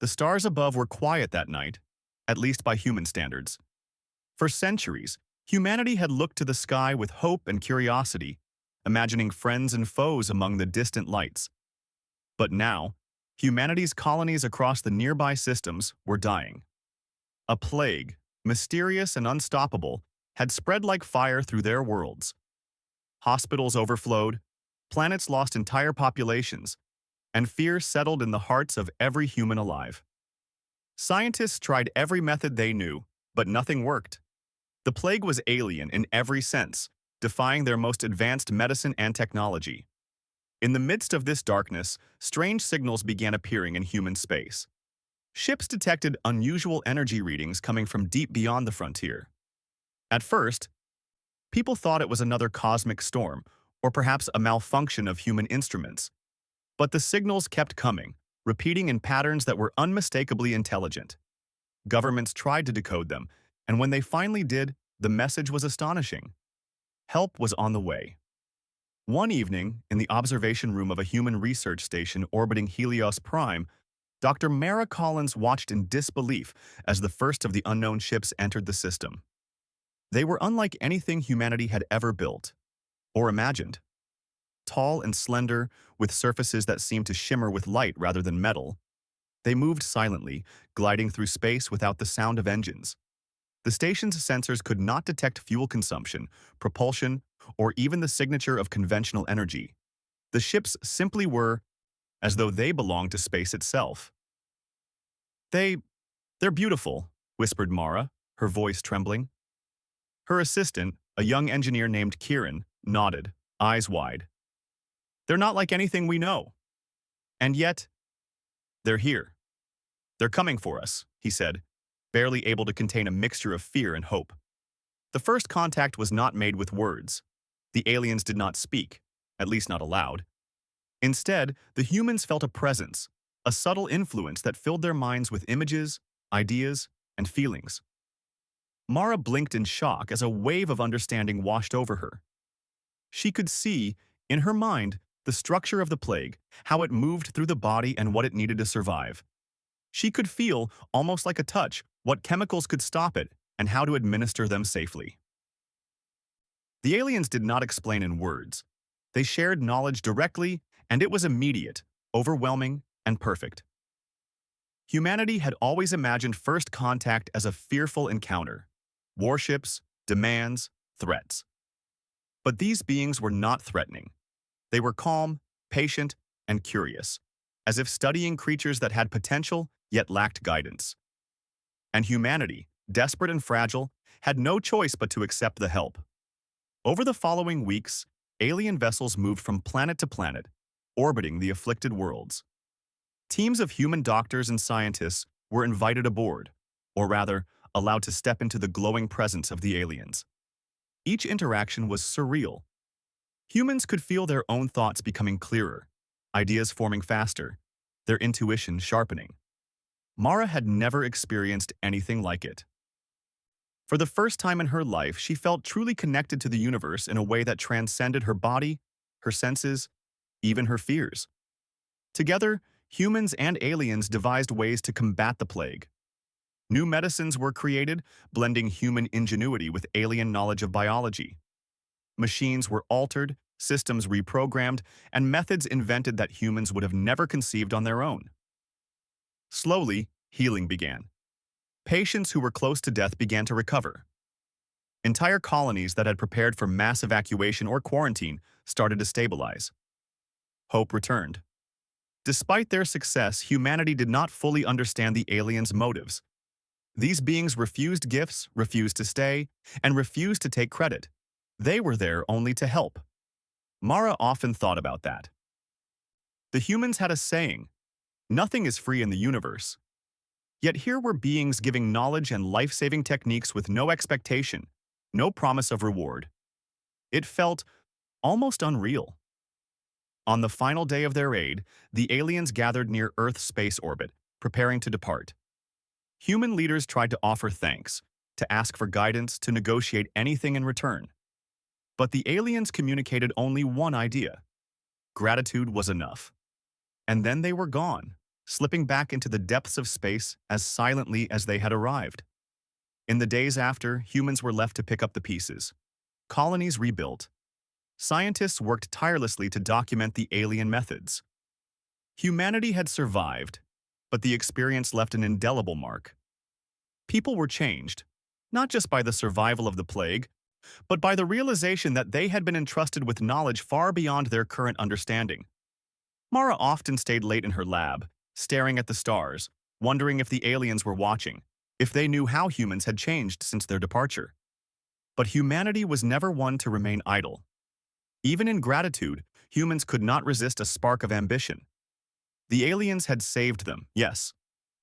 The stars above were quiet that night, at least by human standards. For centuries, humanity had looked to the sky with hope and curiosity, imagining friends and foes among the distant lights. But now, humanity's colonies across the nearby systems were dying. A plague, mysterious and unstoppable, had spread like fire through their worlds. Hospitals overflowed, planets lost entire populations, and fear settled in the hearts of every human alive. Scientists tried every method they knew, but nothing worked. The plague was alien in every sense, defying their most advanced medicine and technology. In the midst of this darkness, strange signals began appearing in human space. Ships detected unusual energy readings coming from deep beyond the frontier. At first, people thought it was another cosmic storm, or perhaps a malfunction of human instruments. But the signals kept coming, repeating in patterns that were unmistakably intelligent. Governments tried to decode them, and when they finally did, the message was astonishing. Help was on the way. One evening, in the observation room of a human research station orbiting Helios Prime, Dr. Mara Collins watched in disbelief as the first of the unknown ships entered the system. They were unlike anything humanity had ever built or imagined. Tall and slender, with surfaces that seemed to shimmer with light rather than metal, they moved silently, gliding through space without the sound of engines. The station's sensors could not detect fuel consumption, propulsion, or even the signature of conventional energy. The ships simply were as though they belonged to space itself. They're beautiful, whispered Mara, her voice trembling. Her assistant, a young engineer named Kieran, nodded, eyes wide. They're not like anything we know. And yet, they're here. They're coming for us, he said, barely able to contain a mixture of fear and hope. The first contact was not made with words. The aliens did not speak, at least not aloud. Instead, the humans felt a presence, a subtle influence that filled their minds with images, ideas, and feelings. Mara blinked in shock as a wave of understanding washed over her. She could see, in her mind, the structure of the plague, how it moved through the body and what it needed to survive. She could feel, almost like a touch, what chemicals could stop it and how to administer them safely. The aliens did not explain in words. They shared knowledge directly, and it was immediate, overwhelming, and perfect. Humanity had always imagined first contact as a fearful encounter. Warships, demands, threats. But these beings were not threatening. They were calm, patient, and curious, as if studying creatures that had potential yet lacked guidance. And humanity, desperate and fragile, had no choice but to accept the help. Over the following weeks, alien vessels moved from planet to planet, orbiting the afflicted worlds. Teams of human doctors and scientists were invited aboard, or rather, allowed to step into the glowing presence of the aliens. Each interaction was surreal. Humans could feel their own thoughts becoming clearer, ideas forming faster, their intuition sharpening. Mara had never experienced anything like it. For the first time in her life, she felt truly connected to the universe in a way that transcended her body, her senses, even her fears. Together, humans and aliens devised ways to combat the plague. New medicines were created, blending human ingenuity with alien knowledge of biology. Machines were altered, systems reprogrammed, and methods invented that humans would have never conceived on their own. Slowly, healing began. Patients who were close to death began to recover. Entire colonies that had prepared for mass evacuation or quarantine started to stabilize. Hope returned. Despite their success, humanity did not fully understand the aliens' motives. These beings refused gifts, refused to stay, and refused to take credit. They were there only to help. Mara often thought about that. The humans had a saying, "Nothing is free in the universe." Yet here were beings giving knowledge and life-saving techniques with no expectation, no promise of reward. It felt almost unreal. On the final day of their aid, the aliens gathered near Earth's space orbit, preparing to depart. Human leaders tried to offer thanks, to ask for guidance, to negotiate anything in return. But the aliens communicated only one idea. Gratitude was enough. And then they were gone, slipping back into the depths of space as silently as they had arrived. In the days after, humans were left to pick up the pieces. Colonies rebuilt. Scientists worked tirelessly to document the alien methods. Humanity had survived, but the experience left an indelible mark. People were changed, not just by the survival of the plague, but by the realization that they had been entrusted with knowledge far beyond their current understanding. Mara often stayed late in her lab, staring at the stars, wondering if the aliens were watching, if they knew how humans had changed since their departure. But humanity was never one to remain idle. Even in gratitude, humans could not resist a spark of ambition. The aliens had saved them, yes,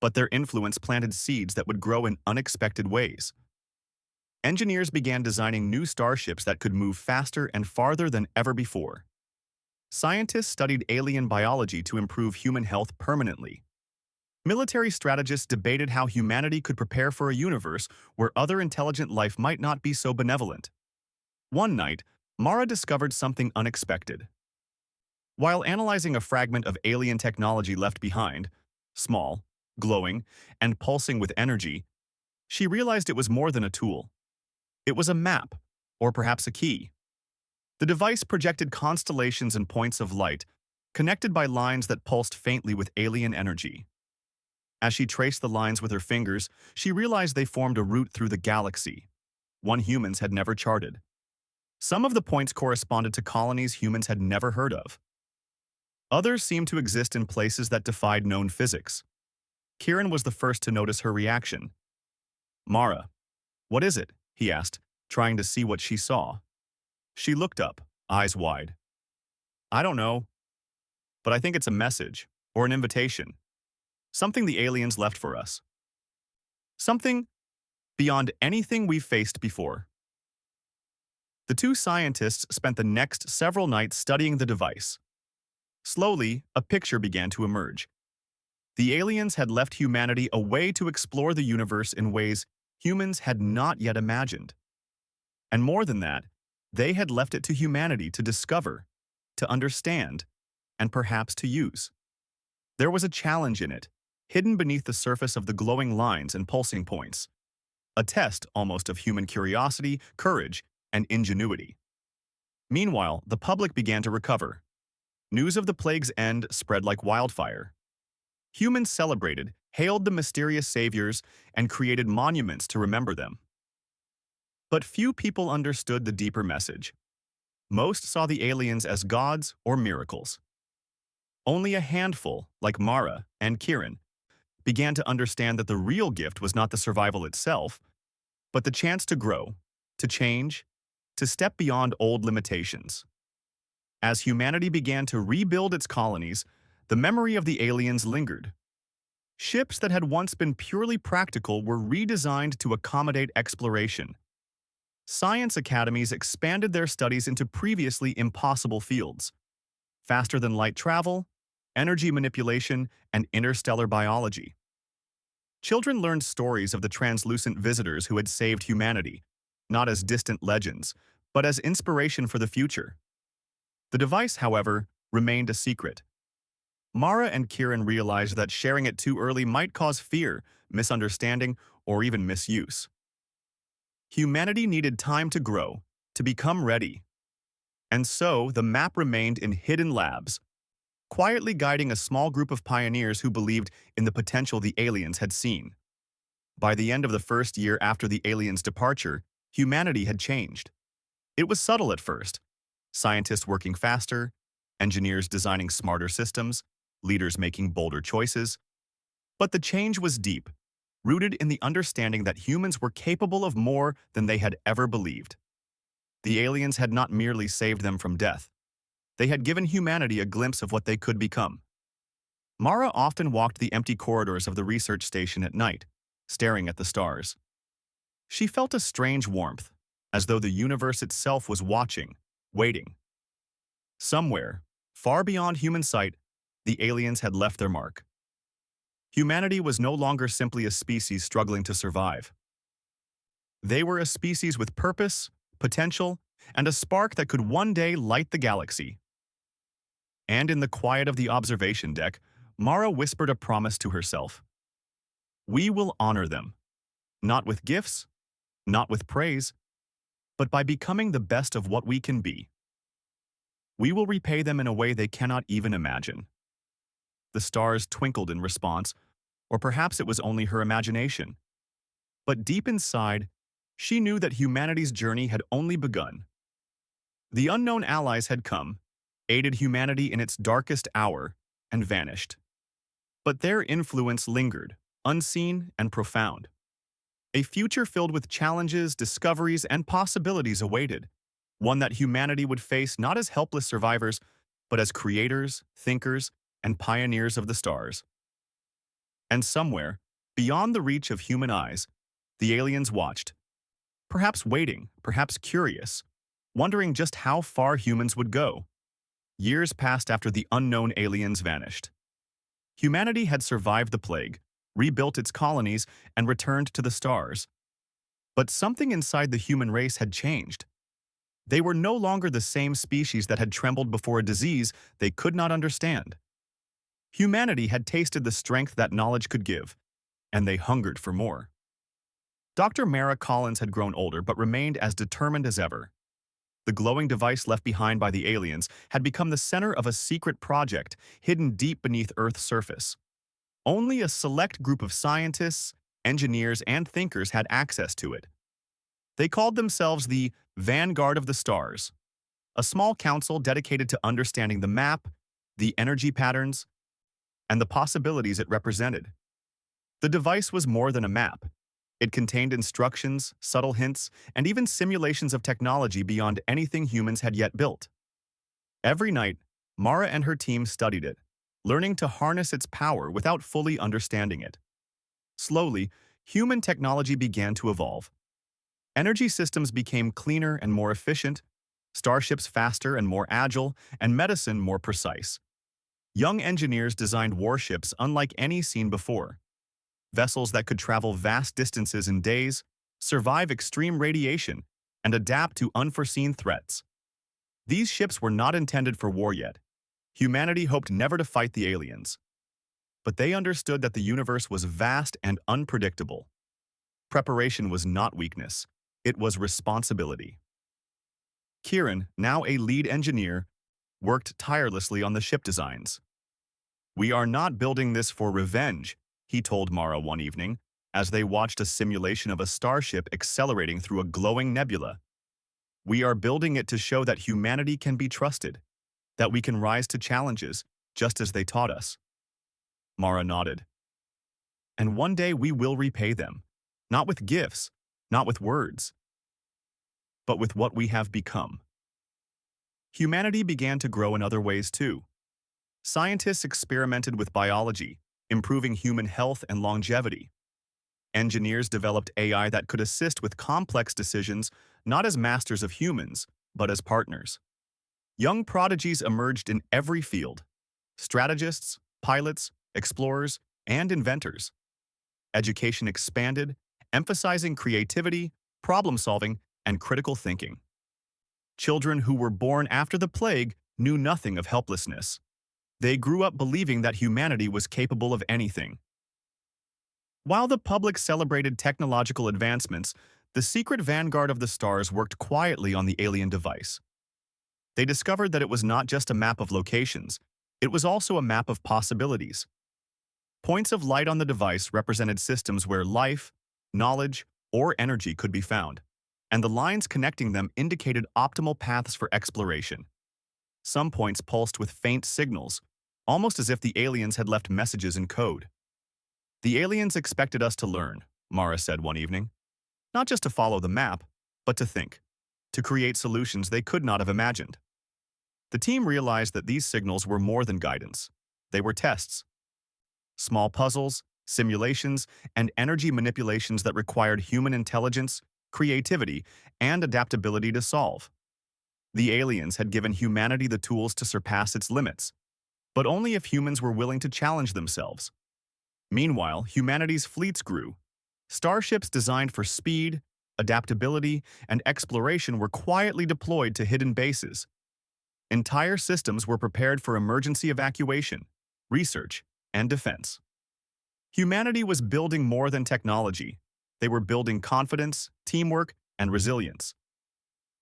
but their influence planted seeds that would grow in unexpected ways. Engineers began designing new starships that could move faster and farther than ever before. Scientists studied alien biology to improve human health permanently. Military strategists debated how humanity could prepare for a universe where other intelligent life might not be so benevolent. One night, Mara discovered something unexpected. While analyzing a fragment of alien technology left behind, small, glowing, and pulsing with energy, she realized it was more than a tool. It was a map, or perhaps a key. The device projected constellations and points of light, connected by lines that pulsed faintly with alien energy. As she traced the lines with her fingers, she realized they formed a route through the galaxy, one humans had never charted. Some of the points corresponded to colonies humans had never heard of. Others seemed to exist in places that defied known physics. Kieran was the first to notice her reaction. "Mara, what is it?" he asked, trying to see what she saw. She looked up, eyes wide. "I don't know, but I think it's a message, or an invitation. Something the aliens left for us. Something beyond anything we've faced before." The two scientists spent the next several nights studying the device. Slowly, a picture began to emerge. The aliens had left humanity a way to explore the universe in ways humans had not yet imagined. And more than that, they had left it to humanity to discover, to understand, and perhaps to use. There was a challenge in it, hidden beneath the surface of the glowing lines and pulsing points. A test almost of human curiosity, courage, and ingenuity. Meanwhile, the public began to recover. News of the plague's end spread like wildfire. Humans celebrated, hailed the mysterious saviors, and created monuments to remember them. But few people understood the deeper message. Most saw the aliens as gods or miracles. Only a handful, like Mara and Kieran, began to understand that the real gift was not the survival itself, but the chance to grow, to change, to step beyond old limitations. As humanity began to rebuild its colonies, the memory of the aliens lingered. Ships that had once been purely practical were redesigned to accommodate exploration. Science academies expanded their studies into previously impossible fields: faster-than-light travel, energy manipulation, and interstellar biology. Children learned stories of the translucent visitors who had saved humanity, not as distant legends, but as inspiration for the future. The device, however, remained a secret. Mara and Kieran realized that sharing it too early might cause fear, misunderstanding, or even misuse. Humanity needed time to grow, to become ready. And so, the map remained in hidden labs, quietly guiding a small group of pioneers who believed in the potential the aliens had seen. By the end of the first year after the aliens' departure, humanity had changed. It was subtle at first: scientists working faster, engineers designing smarter systems, leaders making bolder choices. But the change was deep, rooted in the understanding that humans were capable of more than they had ever believed. The aliens had not merely saved them from death. They had given humanity a glimpse of what they could become. Mara often walked the empty corridors of the research station at night, staring at the stars. She felt a strange warmth, as though the universe itself was watching, waiting. Somewhere, far beyond human sight, the aliens had left their mark. Humanity was no longer simply a species struggling to survive. They were a species with purpose, potential, and a spark that could one day light the galaxy. And in the quiet of the observation deck, Mara whispered a promise to herself. We will honor them, not with gifts, not with praise, but by becoming the best of what we can be. We will repay them in a way they cannot even imagine. The stars twinkled in response, or perhaps it was only her imagination. But deep inside, she knew that humanity's journey had only begun. The unknown allies had come, aided humanity in its darkest hour, and vanished. But their influence lingered, unseen and profound. A future filled with challenges, discoveries, and possibilities awaited, one that humanity would face not as helpless survivors, but as creators, thinkers, and pioneers of the stars. And somewhere, beyond the reach of human eyes, the aliens watched, perhaps waiting, perhaps curious, wondering just how far humans would go. Years passed after the unknown aliens vanished. Humanity had survived the plague, rebuilt its colonies, and returned to the stars. But something inside the human race had changed. They were no longer the same species that had trembled before a disease they could not understand. Humanity had tasted the strength that knowledge could give, and they hungered for more. Dr. Mara Collins had grown older but remained as determined as ever. The glowing device left behind by the aliens had become the center of a secret project hidden deep beneath Earth's surface. Only a select group of scientists, engineers, and thinkers had access to it. They called themselves the Vanguard of the Stars, a small council dedicated to understanding the map, the energy patterns, and the possibilities it represented. The device was more than a map. It contained instructions, subtle hints, and even simulations of technology beyond anything humans had yet built. Every night, Mara and her team studied it, learning to harness its power without fully understanding it. Slowly, human technology began to evolve. Energy systems became cleaner and more efficient, starships faster and more agile, and medicine more precise. Young engineers designed warships unlike any seen before. Vessels that could travel vast distances in days, survive extreme radiation, and adapt to unforeseen threats. These ships were not intended for war yet. Humanity hoped never to fight the aliens. But they understood that the universe was vast and unpredictable. Preparation was not weakness. It was responsibility. Kieran, now a lead engineer, worked tirelessly on the ship designs. We are not building this for revenge, he told Mara one evening, as they watched a simulation of a starship accelerating through a glowing nebula. We are building it to show that humanity can be trusted, that we can rise to challenges, just as they taught us. Mara nodded. And one day we will repay them, not with gifts, not with words, but with what we have become. Humanity began to grow in other ways too. Scientists experimented with biology, improving human health and longevity. Engineers developed AI that could assist with complex decisions, not as masters of humans, but as partners. Young prodigies emerged in every field: strategists, pilots, explorers, and inventors. Education expanded, emphasizing creativity, problem-solving, and critical thinking. Children who were born after the plague knew nothing of helplessness. They grew up believing that humanity was capable of anything. While the public celebrated technological advancements, the secret vanguard of the stars worked quietly on the alien device. They discovered that it was not just a map of locations, it was also a map of possibilities. Points of light on the device represented systems where life, knowledge, or energy could be found, and the lines connecting them indicated optimal paths for exploration. Some points pulsed with faint signals, almost as if the aliens had left messages in code. The aliens expected us to learn, Mara said one evening. Not just to follow the map, but to think, to create solutions they could not have imagined. The team realized that these signals were more than guidance. They were tests. Small puzzles, simulations, and energy manipulations that required human intelligence, creativity, and adaptability to solve. The aliens had given humanity the tools to surpass its limits, but only if humans were willing to challenge themselves. Meanwhile, humanity's fleets grew. Starships designed for speed, adaptability, and exploration were quietly deployed to hidden bases. Entire systems were prepared for emergency evacuation, research, and defense. Humanity was building more than technology. They were building confidence, teamwork, and resilience.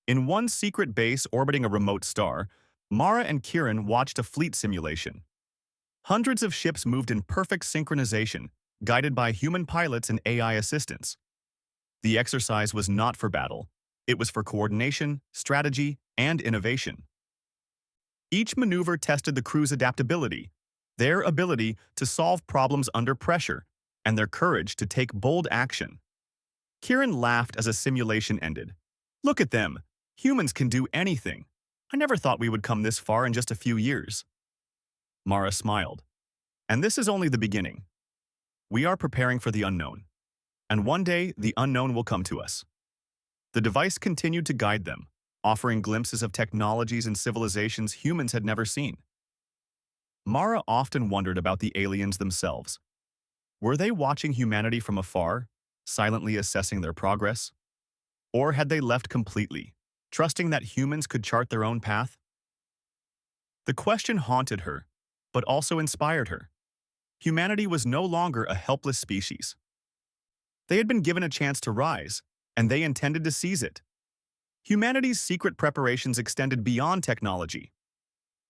In one secret base orbiting a remote star, Mara and Kieran watched a fleet simulation. Hundreds of ships moved in perfect synchronization, guided by human pilots and AI assistants. The exercise was not for battle. It was for coordination, strategy, and innovation. Each maneuver tested the crew's adaptability, their ability to solve problems under pressure, and their courage to take bold action. Kieran laughed as a simulation ended. "Look at them! Humans can do anything. I never thought we would come this far in just a few years." Mara smiled. "And this is only the beginning. We are preparing for the unknown. And one day, the unknown will come to us." The device continued to guide them, offering glimpses of technologies and civilizations humans had never seen. Mara often wondered about the aliens themselves. Were they watching humanity from afar, silently assessing their progress? Or had they left completely, trusting that humans could chart their own path? The question haunted her, but also inspired her. Humanity was no longer a helpless species. They had been given a chance to rise, and they intended to seize it. Humanity's secret preparations extended beyond technology.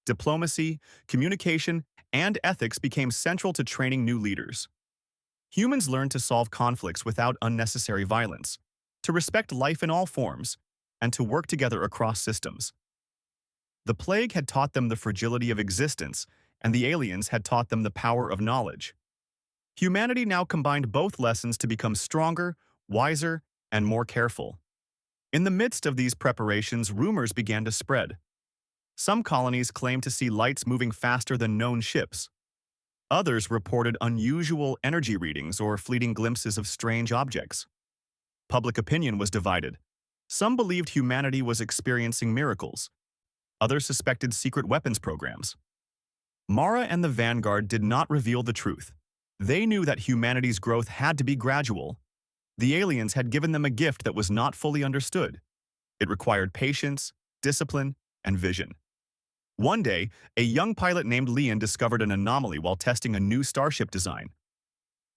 Diplomacy, communication, and ethics became central to training new leaders. Humans learned to solve conflicts without unnecessary violence, to respect life in all forms, and to work together across systems. The plague had taught them the fragility of existence, and the aliens had taught them the power of knowledge. Humanity now combined both lessons to become stronger, wiser, and more careful. In the midst of these preparations, rumors began to spread. Some colonies claimed to see lights moving faster than known ships. Others reported unusual energy readings or fleeting glimpses of strange objects. Public opinion was divided. Some believed humanity was experiencing miracles. Others suspected secret weapons programs. Mara and the Vanguard did not reveal the truth. They knew that humanity's growth had to be gradual. The aliens had given them a gift that was not fully understood. It required patience, discipline, and vision. One day, a young pilot named Leon discovered an anomaly while testing a new starship design.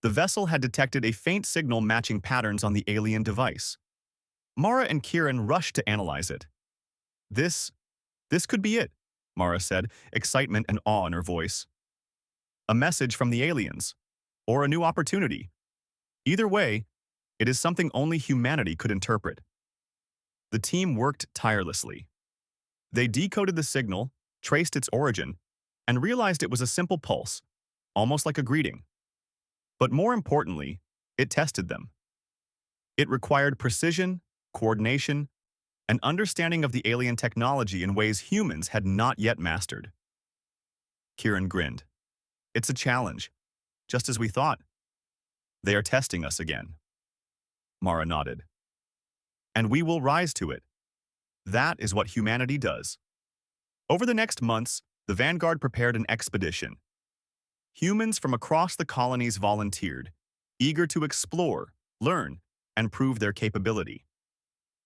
The vessel had detected a faint signal matching patterns on the alien device. Mara and Kieran rushed to analyze it. This could be it," Mara said, excitement and awe in her voice. "A message from the aliens, or a new opportunity. Either way, it is something only humanity could interpret." The team worked tirelessly. They decoded the signal, traced its origin, and realized it was a simple pulse, almost like a greeting. But more importantly, it tested them. It required precision, coordination, and understanding of the alien technology in ways humans had not yet mastered. Kieran grinned. "It's a challenge, just as we thought. They are testing us again." Mara nodded. "And we will rise to it. That is what humanity does." Over the next months, the Vanguard prepared an expedition. Humans from across the colonies volunteered, eager to explore, learn, and prove their capability.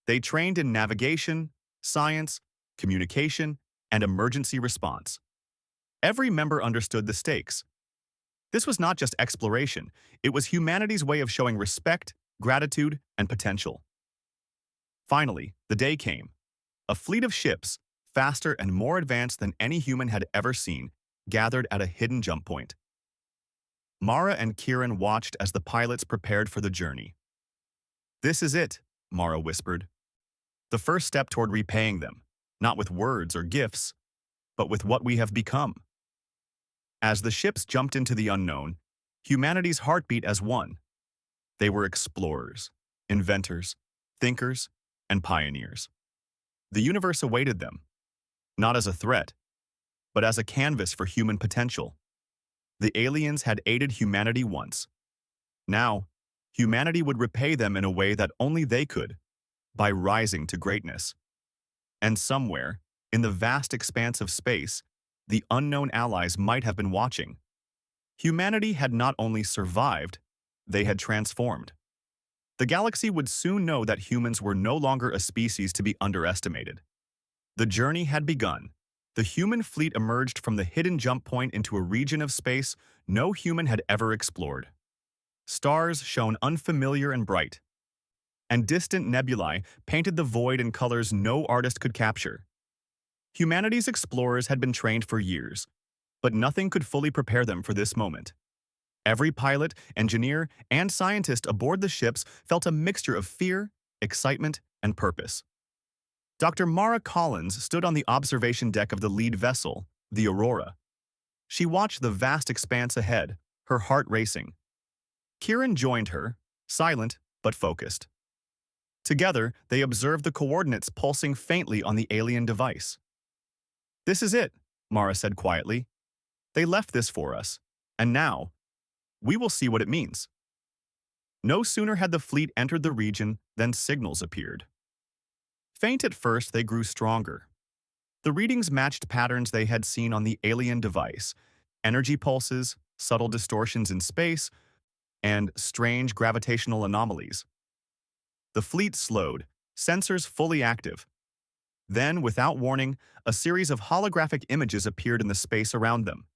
They trained in navigation, science, communication, and emergency response. Every member understood the stakes. This was not just exploration, it was humanity's way of showing respect, gratitude, and potential. Finally, the day came. A fleet of ships, faster and more advanced than any human had ever seen, gathered at a hidden jump point. Mara and Kieran watched as the pilots prepared for the journey. "This is it," Mara whispered. "The first step toward repaying them, not with words or gifts, but with what we have become." As the ships jumped into the unknown, humanity's heart beat as one. They were explorers, inventors, thinkers, and pioneers. The universe awaited them, not as a threat, but as a canvas for human potential. The aliens had aided humanity once. Now, humanity would repay them in a way that only they could, by rising to greatness. And somewhere, in the vast expanse of space, the unknown allies might have been watching. Humanity had not only survived, they had transformed. The galaxy would soon know that humans were no longer a species to be underestimated. The journey had begun, The human fleet emerged from the hidden jump point into a region of space no human had ever explored. Stars shone unfamiliar and bright, and distant nebulae painted the void in colors no artist could capture. Humanity's explorers had been trained for years, but nothing could fully prepare them for this moment. Every pilot, engineer, and scientist aboard the ships felt a mixture of fear, excitement, and purpose. Dr. Mara Collins stood on the observation deck of the lead vessel, the Aurora. She watched the vast expanse ahead, her heart racing. Kieran joined her, silent but focused. Together, they observed the coordinates pulsing faintly on the alien device. "This is it," Mara said quietly. "They left this for us, and now, we will see what it means." No sooner had the fleet entered the region than signals appeared. Faint at first, they grew stronger. The readings matched patterns they had seen on the alien device: energy pulses, subtle distortions in space, and strange gravitational anomalies. The fleet slowed, sensors fully active. Then, without warning, a series of holographic images appeared in the space around them.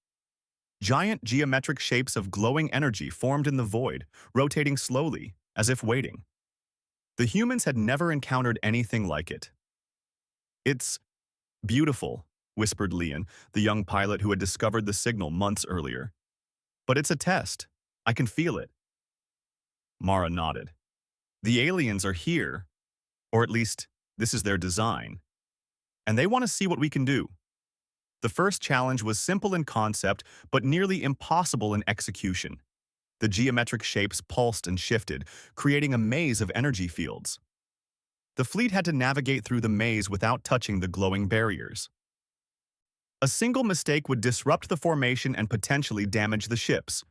Giant geometric shapes of glowing energy formed in the void, rotating slowly, as if waiting. The humans had never encountered anything like it. "It's beautiful," whispered Leon, the young pilot who had discovered the signal months earlier. "But it's a test. I can feel it." Mara nodded. "The aliens are here, or at least this is their design, and they want to see what we can do." The first challenge was simple in concept, but nearly impossible in execution. The geometric shapes pulsed and shifted, creating a maze of energy fields. The fleet had to navigate through the maze without touching the glowing barriers. A single mistake would disrupt the formation and potentially damage the ships.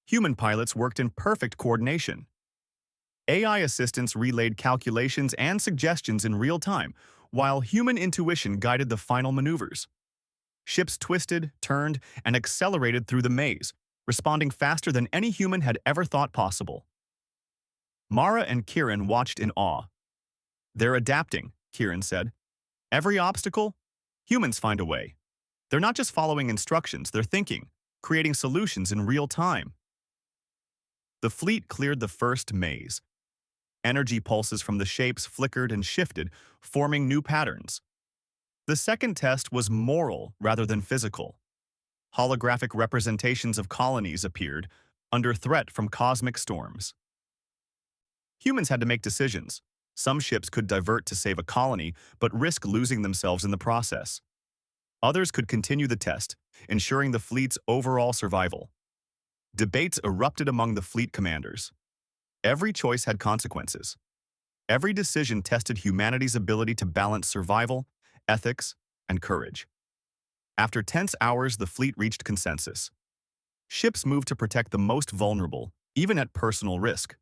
Human pilots worked in perfect coordination. AI assistants relayed calculations and suggestions in real time, while human intuition guided the final maneuvers. Ships twisted, turned, and accelerated through the maze, responding faster than any human had ever thought possible. Mara and Kieran watched in awe. "They're adapting," Kieran said. "Every obstacle, humans find a way. They're not just following instructions, they're thinking, creating solutions in real time." The fleet cleared the first maze. Energy pulses from the shapes flickered and shifted, forming new patterns. The second test was moral rather than physical. Holographic representations of colonies appeared, under threat from cosmic storms. Humans had to make decisions. Some ships could divert to save a colony, but risk losing themselves in the process. Others could continue the test, ensuring the fleet's overall survival. Debates erupted among the fleet commanders. Every choice had consequences. Every decision tested humanity's ability to balance survival, ethics, and courage. After tense hours, the fleet reached consensus. Ships moved to protect the most vulnerable, even at personal risk.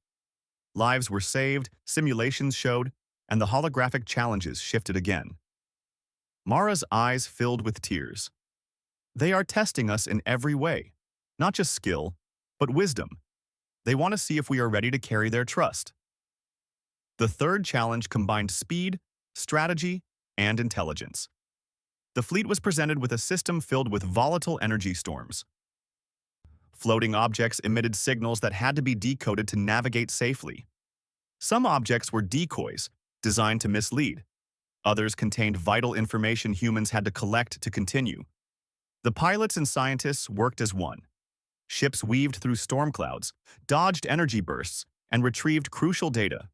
Lives were saved, simulations showed, and the holographic challenges shifted again. Mara's eyes filled with tears. "They are testing us in every way, not just skill, but wisdom. They want to see if we are ready to carry their trust." The third challenge combined speed, strategy, and intelligence. The fleet was presented with a system filled with volatile energy storms. Floating objects emitted signals that had to be decoded to navigate safely. Some objects were decoys, designed to mislead. Others contained vital information humans had to collect to continue. The pilots and scientists worked as one. Ships weaved through storm clouds, dodged energy bursts, and retrieved crucial data.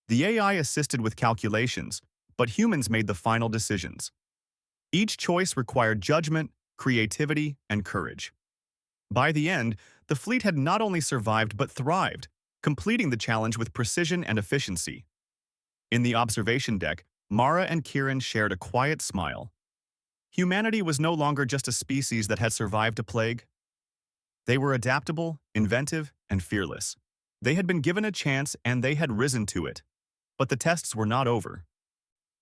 The AI assisted with calculations, but humans made the final decisions. Each choice required judgment, creativity, and courage. By the end, the fleet had not only survived but thrived, completing the challenge with precision and efficiency. In the observation deck, Mara and Kieran shared a quiet smile. Humanity was no longer just a species that had survived a plague. They were adaptable, inventive, and fearless. They had been given a chance and they had risen to it. But the tests were not over.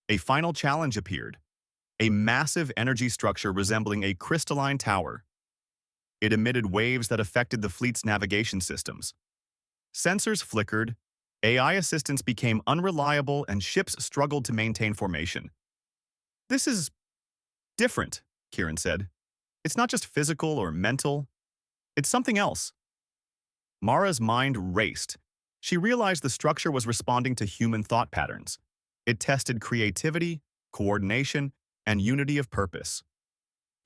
A final challenge appeared. A massive energy structure resembling a crystalline tower. It emitted waves that affected the fleet's navigation systems. Sensors flickered, AI assistants became unreliable, and ships struggled to maintain formation. "This is different, Kieran said. It's not just physical or mental. It's something else. Mara's mind raced. She realized the structure was responding to human thought patterns. It tested creativity, coordination, and unity of purpose.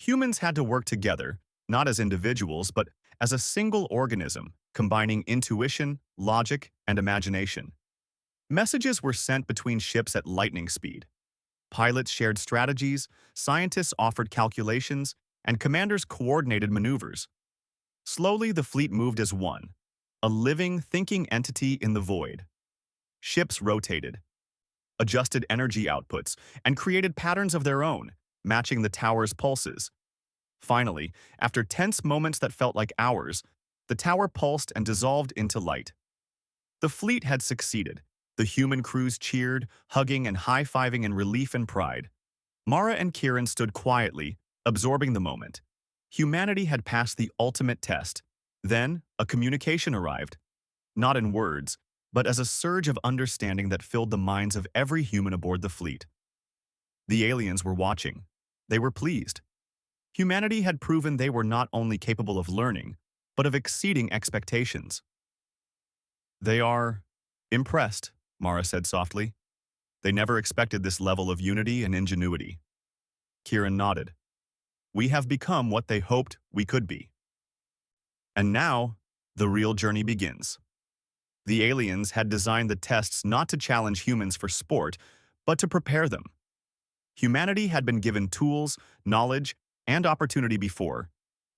Humans had to work together, not as individuals, but as a single organism, combining intuition, logic, and imagination. Messages were sent between ships at lightning speed. Pilots shared strategies, scientists offered calculations, and commanders coordinated maneuvers. Slowly, the fleet moved as one, a living, thinking entity in the void. Ships rotated, adjusted energy outputs, and created patterns of their own, matching the tower's pulses. Finally, after tense moments that felt like hours, the tower pulsed and dissolved into light. The fleet had succeeded. The human crews cheered, hugging and high-fiving in relief and pride. Mara and Kieran stood quietly, absorbing the moment. Humanity had passed the ultimate test. Then, a communication arrived. Not in words, but as a surge of understanding that filled the minds of every human aboard the fleet. The aliens were watching. They were pleased. Humanity had proven they were not only capable of learning, but of exceeding expectations. They are impressed, Mara said softly. They never expected this level of unity and ingenuity. Kieran nodded. We have become what they hoped we could be. And now, the real journey begins. The aliens had designed the tests not to challenge humans for sport, but to prepare them. Humanity had been given tools, knowledge, and opportunity before,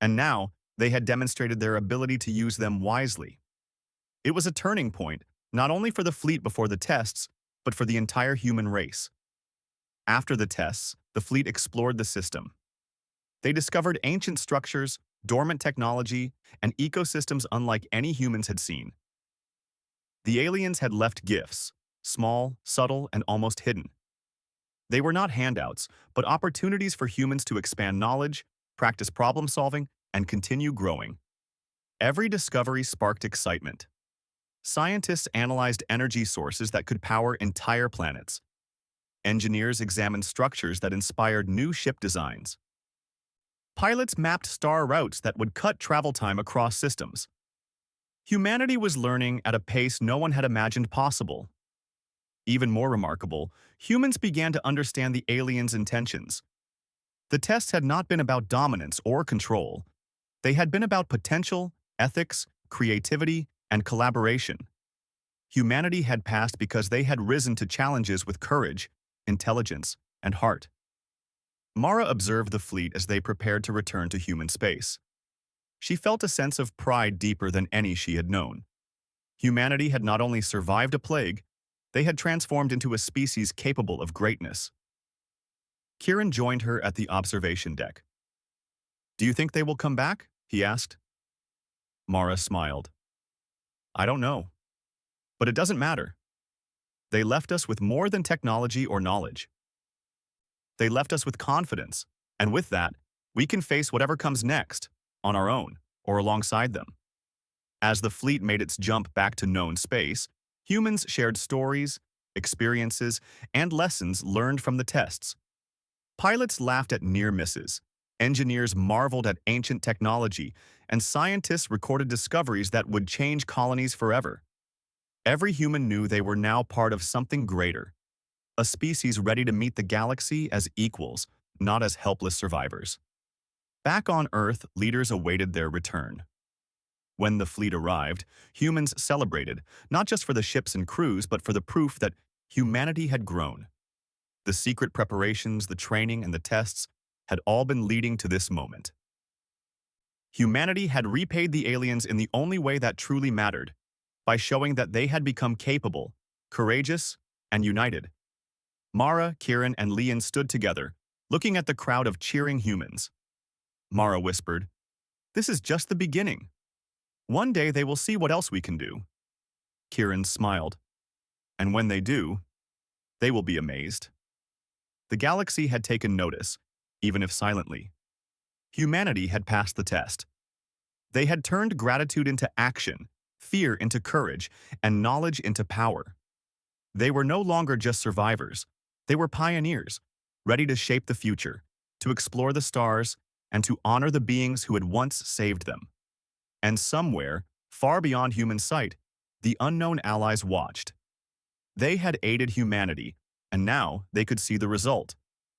and now they had demonstrated their ability to use them wisely. It was a turning point, not only for the fleet before the tests, but for the entire human race. After the tests, the fleet explored the system. They discovered ancient structures, dormant technology, and ecosystems unlike any humans had seen. The aliens had left gifts, small, subtle, and almost hidden. They were not handouts, but opportunities for humans to expand knowledge, practice problem-solving, and continue growing. Every discovery sparked excitement. Scientists analyzed energy sources that could power entire planets. Engineers examined structures that inspired new ship designs. Pilots mapped star routes that would cut travel time across systems. Humanity was learning at a pace no one had imagined possible. Even more remarkable, humans began to understand the aliens' intentions. The tests had not been about dominance or control. They had been about potential, ethics, creativity, and collaboration. Humanity had passed because they had risen to challenges with courage, intelligence, and heart. Mara observed the fleet as they prepared to return to human space. She felt a sense of pride deeper than any she had known. Humanity had not only survived a plague, they had transformed into a species capable of greatness. Kieran joined her at the observation deck. "Do you think they will come back?" he asked. Mara smiled. "I don't know. But it doesn't matter. They left us with more than technology or knowledge. They left us with confidence, and with that, we can face whatever comes next, on our own, or alongside them." As the fleet made its jump back to known space, humans shared stories, experiences, and lessons learned from the tests. Pilots laughed at near misses, engineers marveled at ancient technology, and scientists recorded discoveries that would change colonies forever. Every human knew they were now part of something greater, a species ready to meet the galaxy as equals, not as helpless survivors. Back on Earth, leaders awaited their return. When the fleet arrived, humans celebrated, not just for the ships and crews, but for the proof that humanity had grown. The secret preparations, the training, and the tests had all been leading to this moment. Humanity had repaid the aliens in the only way that truly mattered, by showing that they had become capable, courageous, and united. Mara, Kieran, and Leon stood together, looking at the crowd of cheering humans. Mara whispered, "This is just the beginning. One day they will see what else we can do." Kieran smiled. "And when they do, they will be amazed." The galaxy had taken notice, even if silently. Humanity had passed the test. They had turned gratitude into action, fear into courage, and knowledge into power. They were no longer just survivors. They were pioneers, ready to shape the future, to explore the stars, and to honor the beings who had once saved them. And somewhere, far beyond human sight, the unknown allies watched. They had aided humanity, and now they could see the result: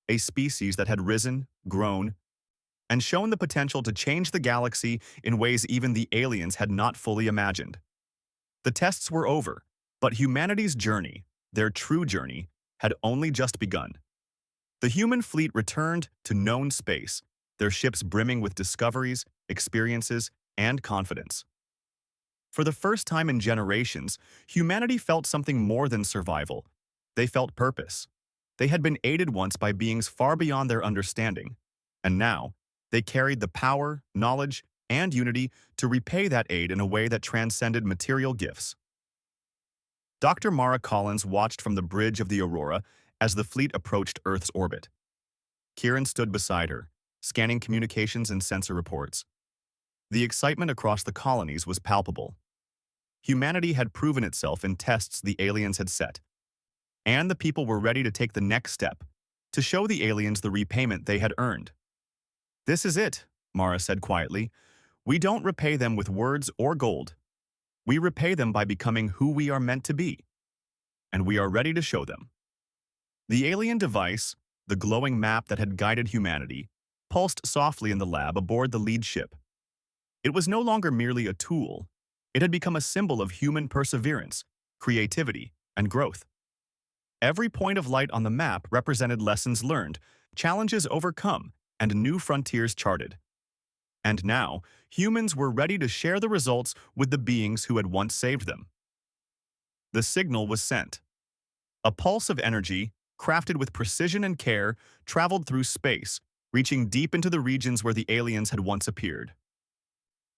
a species that had risen, grown, and shown the potential to change the galaxy in ways even the aliens had not fully imagined. The tests were over, but humanity's journey, their true journey, had only just begun. The human fleet returned to known space, their ships brimming with discoveries, experiences, and confidence. For the first time in generations, humanity felt something more than survival. They felt purpose. They had been aided once by beings far beyond their understanding, and now they carried the power, knowledge, and unity to repay that aid in a way that transcended material gifts. Dr. Mara Collins watched from the bridge of the Aurora as the fleet approached Earth's orbit. Kieran stood beside her, scanning communications and sensor reports. The excitement across the colonies was palpable. Humanity had proven itself in tests the aliens had set, and the people were ready to take the next step, to show the aliens the repayment they had earned. "This is it," Mara said quietly. "We don't repay them with words or gold. We repay them by becoming who we are meant to be, and we are ready to show them." The alien device, the glowing map that had guided humanity, pulsed softly in the lab aboard the lead ship. It was no longer merely a tool. It had become a symbol of human perseverance, creativity, and growth. Every point of light on the map represented lessons learned, challenges overcome, and new frontiers charted. And now, humans were ready to share the results with the beings who had once saved them. The signal was sent. A pulse of energy, crafted with precision and care, traveled through space, reaching deep into the regions where the aliens had once appeared.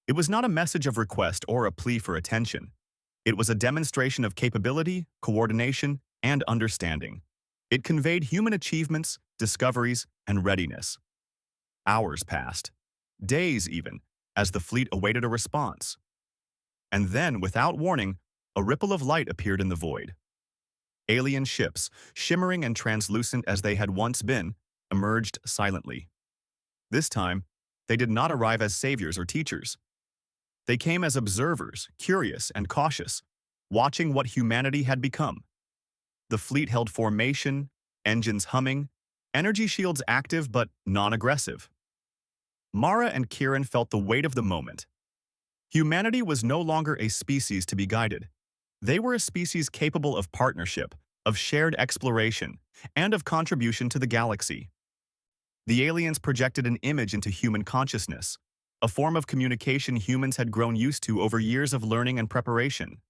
It was not a message of request or a plea for attention. It was a demonstration of capability, coordination, and understanding. It conveyed human achievements, discoveries, and readiness. Hours passed, days even, as the fleet awaited a response. And then, without warning, a ripple of light appeared in the void. Alien ships, shimmering and translucent as they had once been, emerged silently. This time, they did not arrive as saviors or teachers. They came as observers, curious and cautious, watching what humanity had become. The fleet held formation, engines humming, energy shields active but non-aggressive. Mara and Kieran felt the weight of the moment. Humanity was no longer a species to be guided. They were a species capable of partnership, of shared exploration, and of contribution to the galaxy. The aliens projected an image into human consciousness, a form of communication humans had grown used to over years of learning and preparation.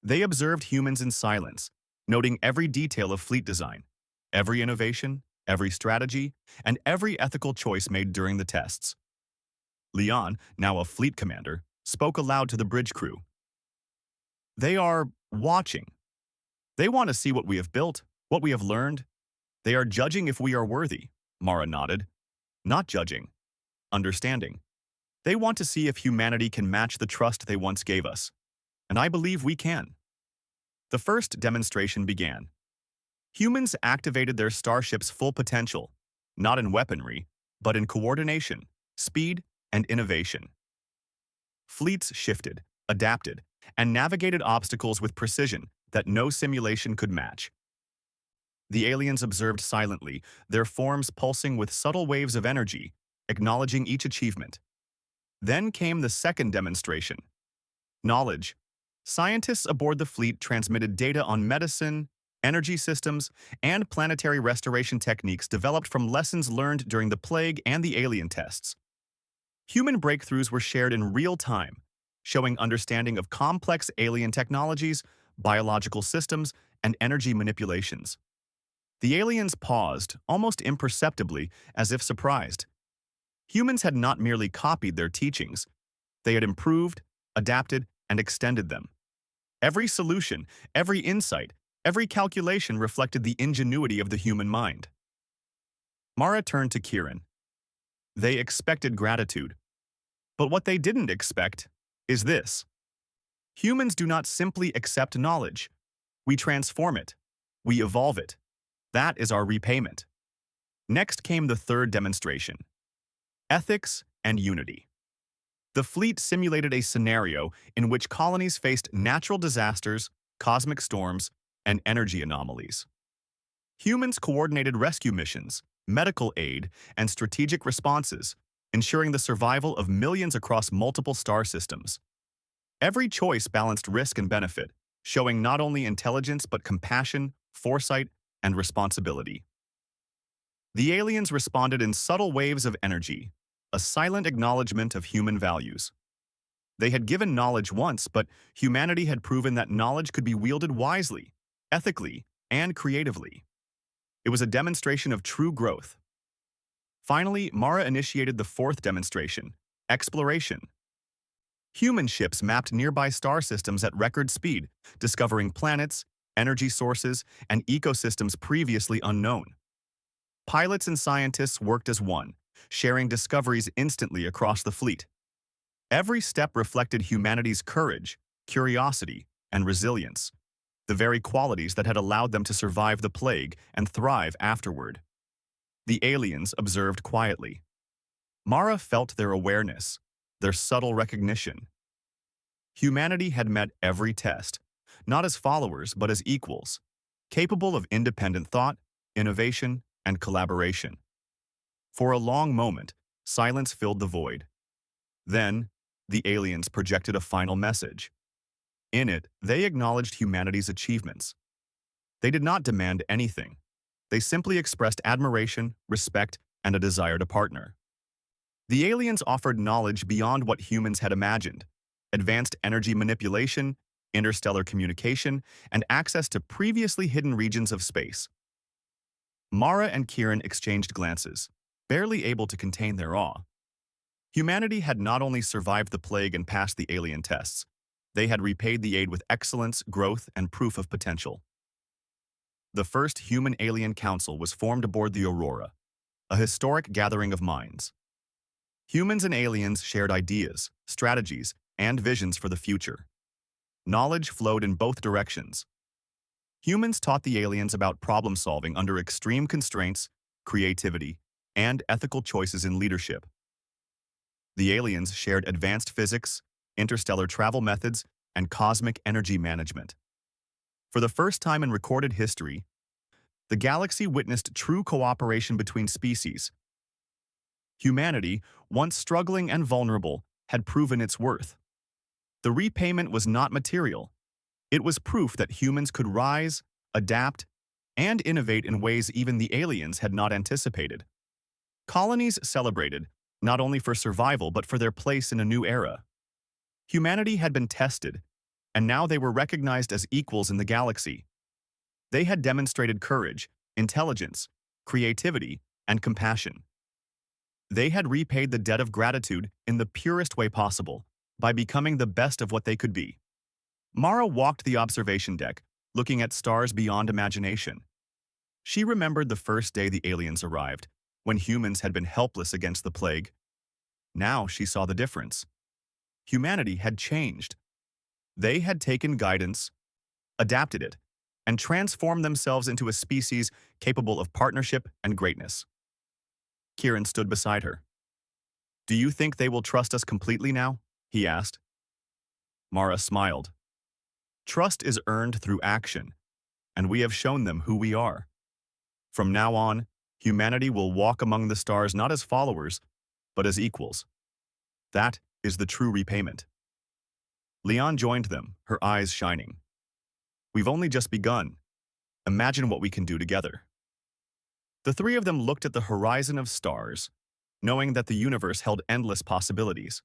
They observed humans in silence, noting every detail of fleet design, every innovation, every strategy, and every ethical choice made during the tests. Leon, now a fleet commander, spoke aloud to the bridge crew. "They are watching. They want to see what we have built, what we have learned. They are judging if we are worthy," Mara nodded. "Not judging. Understanding. They want to see if humanity can match the trust they once gave us. And I believe we can." The first demonstration began. Humans activated their starship's full potential, not in weaponry, but in coordination, speed, and innovation. Fleets shifted, adapted, and navigated obstacles with precision that no simulation could match. The aliens observed silently, their forms pulsing with subtle waves of energy, acknowledging each achievement. Then came the second demonstration. Knowledge. Scientists aboard the fleet transmitted data on medicine, energy systems, and planetary restoration techniques developed from lessons learned during the plague and the alien tests. Human breakthroughs were shared in real time, showing understanding of complex alien technologies, biological systems, and energy manipulations. The aliens paused, almost imperceptibly, as if surprised. Humans had not merely copied their teachings, they had improved, adapted, and extended them. Every solution, every insight, every calculation reflected the ingenuity of the human mind. Mara turned to Kieran. They expected gratitude. But what they didn't expect is this. Humans do not simply accept knowledge. We transform it. We evolve it. That is our repayment. Next came the third demonstration: ethics and unity. The fleet simulated a scenario in which colonies faced natural disasters, cosmic storms, and energy anomalies. Humans coordinated rescue missions, medical aid, and strategic responses, ensuring the survival of millions across multiple star systems. Every choice balanced risk and benefit, showing not only intelligence but compassion, foresight, and responsibility. The aliens responded in subtle waves of energy, a silent acknowledgement of human values. They had given knowledge once, but humanity had proven that knowledge could be wielded wisely, ethically, and creatively. It was a demonstration of true growth. Finally, Mara initiated the fourth demonstration: exploration. Human ships mapped nearby star systems at record speed, discovering planets, energy sources, and ecosystems previously unknown. Pilots and scientists worked as one, sharing discoveries instantly across the fleet. Every step reflected humanity's courage, curiosity, and resilience, the very qualities that had allowed them to survive the plague and thrive afterward. The aliens observed quietly. Mara felt their awareness, their subtle recognition. Humanity had met every test, not as followers but as equals, capable of independent thought, innovation, and collaboration. For a long moment, silence filled the void. Then, the aliens projected a final message. In it, they acknowledged humanity's achievements. They did not demand anything. They simply expressed admiration, respect, and a desire to partner. The aliens offered knowledge beyond what humans had imagined: advanced energy manipulation, interstellar communication, and access to previously hidden regions of space. Mara and Kieran exchanged glances, barely able to contain their awe. Humanity had not only survived the plague and passed the alien tests, they had repaid the aid with excellence, growth, and proof of potential. The first Human-Alien Council was formed aboard the Aurora, a historic gathering of minds. Humans and aliens shared ideas, strategies, and visions for the future. Knowledge flowed in both directions. Humans taught the aliens about problem-solving under extreme constraints, creativity, and ethical choices in leadership. The aliens shared advanced physics, interstellar travel methods, and cosmic energy management. For the first time in recorded history, the galaxy witnessed true cooperation between species. Humanity, once struggling and vulnerable, had proven its worth. The repayment was not material. It was proof that humans could rise, adapt, and innovate in ways even the aliens had not anticipated. Colonies celebrated, not only for survival but for their place in a new era. Humanity had been tested, and now they were recognized as equals in the galaxy. They had demonstrated courage, intelligence, creativity, and compassion. They had repaid the debt of gratitude in the purest way possible, by becoming the best of what they could be. Mara walked the observation deck, looking at stars beyond imagination. She remembered the first day the aliens arrived, when humans had been helpless against the plague. Now she saw the difference. Humanity had changed. They had taken guidance, adapted it, and transformed themselves into a species capable of partnership and greatness. Kieran stood beside her. "Do you think they will trust us completely now?" he asked. Mara smiled. "Trust is earned through action, and we have shown them who we are. From now on, humanity will walk among the stars not as followers, but as equals. That is the true repayment." Leon joined them, her eyes shining. "We've only just begun. Imagine what we can do together." The three of them looked at the horizon of stars, knowing that the universe held endless possibilities.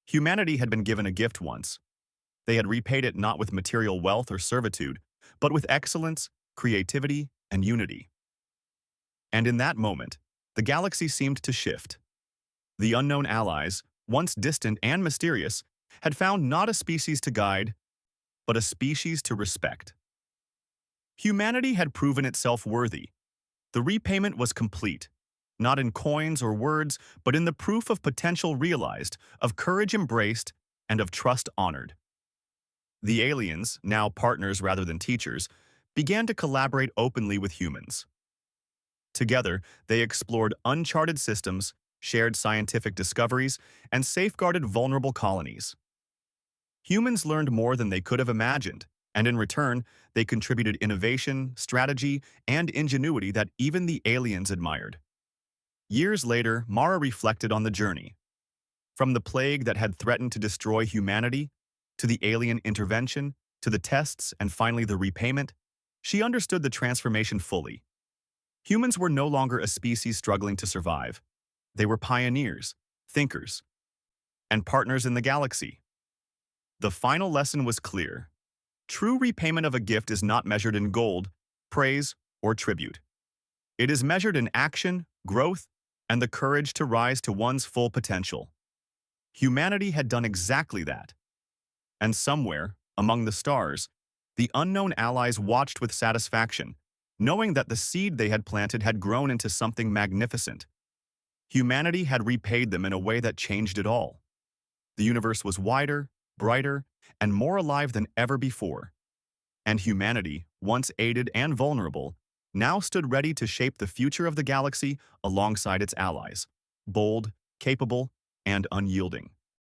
Humanity had been given a gift once. They had repaid it not with material wealth or servitude, but with excellence, creativity, and unity. And in that moment, the galaxy seemed to shift. The unknown allies, once distant and mysterious, had found not a species to guide, but a species to respect. Humanity had proven itself worthy. The repayment was complete, not in coins or words, but in the proof of potential realized, of courage embraced, and of trust honored. The aliens, now partners rather than teachers, began to collaborate openly with humans. Together, they explored uncharted systems, shared scientific discoveries, and safeguarded vulnerable colonies. Humans learned more than they could have imagined, and in return, they contributed innovation, strategy, and ingenuity that even the aliens admired. Years later, Mara reflected on the journey. From the plague that had threatened to destroy humanity, to the alien intervention, to the tests, and finally the repayment, she understood the transformation fully. Humans were no longer a species struggling to survive. They were pioneers, thinkers, and partners in the galaxy. The final lesson was clear. True repayment of a gift is not measured in gold, praise, or tribute. It is measured in action, growth, and the courage to rise to one's full potential. Humanity had done exactly that. And somewhere, among the stars, the unknown allies watched with satisfaction, knowing that the seed they had planted had grown into something magnificent. Humanity had repaid them in a way that changed it all. The universe was wider, brighter, and more alive than ever before. And humanity, once aided and vulnerable, now stood ready to shape the future of the galaxy alongside its allies, bold, capable, and unyielding.